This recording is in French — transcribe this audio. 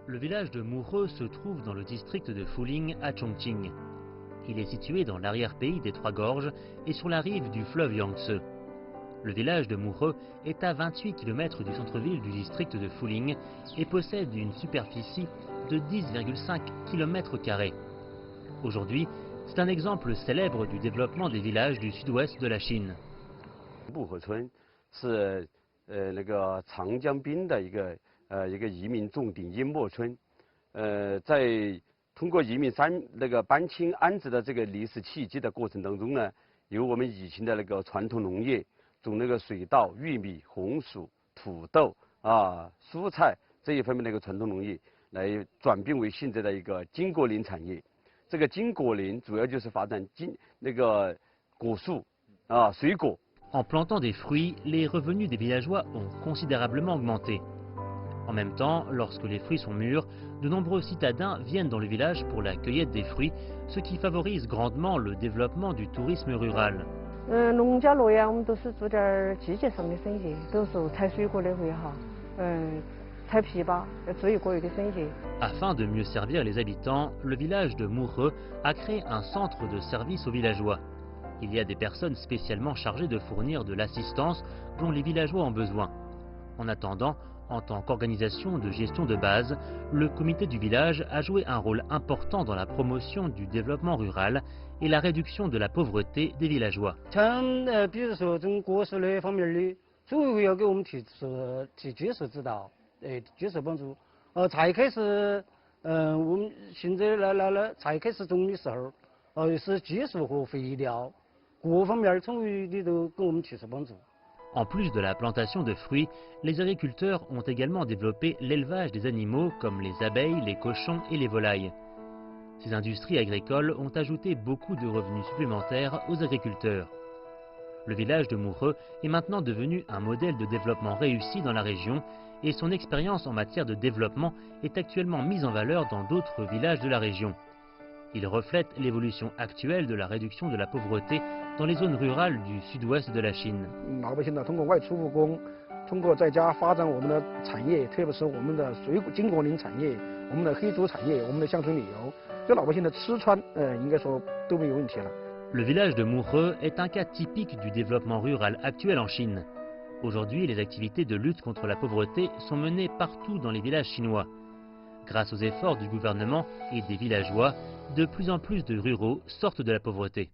Le village de Murhe se trouve dans le district de Fuling à Chongqing. Il est situé dans l'arrière-pays des Trois Gorges et sur la rive du fleuve Yangtze. Le village de Murhe est à 28 km du centre-ville du district de Fuling et possède une superficie de 10,5 km². Aujourd'hui, c'est un exemple célèbre du développement des villages du sud-ouest de la Chine. 木河村是那个长江滨的一个移民重点淹没村，在通过移民搬迁安置的这个历史契机的过程当中呢，由我们以前的那个传统农业种那个水稻、玉米、红薯、土豆蔬菜这一方面的一个传统农业，来转变为现在的一个金果林产业。这个金果林主要就是发展果树水果。 En plantant des fruits, les revenus des villageois ont considérablement augmenté. En même temps, lorsque les fruits sont mûrs, de nombreux citadins viennent dans le village pour la cueillette des fruits, ce qui favorise grandement le développement du tourisme rural. 农家乐呀，我们都是做点季节上的生意，都是采水果的会哈，采枇杷，做一个月的生意。 Afin de mieux servir les habitants, le village de Murhe a créé un centre de service aux villageois. Il y a des personnes spécialement chargées de fournir de l'assistance dont les villageois ont besoin. En attendant, en tant qu'organisation de gestion de base, le comité du village a joué un rôle important dans la promotion du développement rural et la réduction de la pauvreté des villageois. 像比如说这种果树的方面的，组委会要给我们提技术指导，技术帮助。才开始，我们现在来才开始种的时候，是技术和肥料。 En plus de la plantation de fruits, les agriculteurs ont également développé l'élevage des animaux comme les abeilles, les cochons et les volailles. Ces industries agricoles ont ajouté beaucoup de revenus supplémentaires aux agriculteurs. Le village de Murhe est maintenant devenu un modèle de développement réussi dans la région et son expérience en matière de développement est actuellement mise en valeur dans d'autres villages de la région. Il reflète l'évolution actuelle de la réduction de la pauvreté dans les zones rurales du sud-ouest de la Chine. 老百姓呢，通过外出务工，通过在家发展我们的产业，特别是我们的金果林产业、我们的黑猪产业、我们的乡村旅游，这老百姓的吃穿，应该说都没有问题了。 Le village de Murhe est un cas typique du développement rural actuel en Chine. Aujourd'hui, les activités de lutte contre la pauvreté sont menées partout dans les villages chinois. Grâce aux efforts du gouvernement et des villageois, de plus en plus de ruraux sortent de la pauvreté.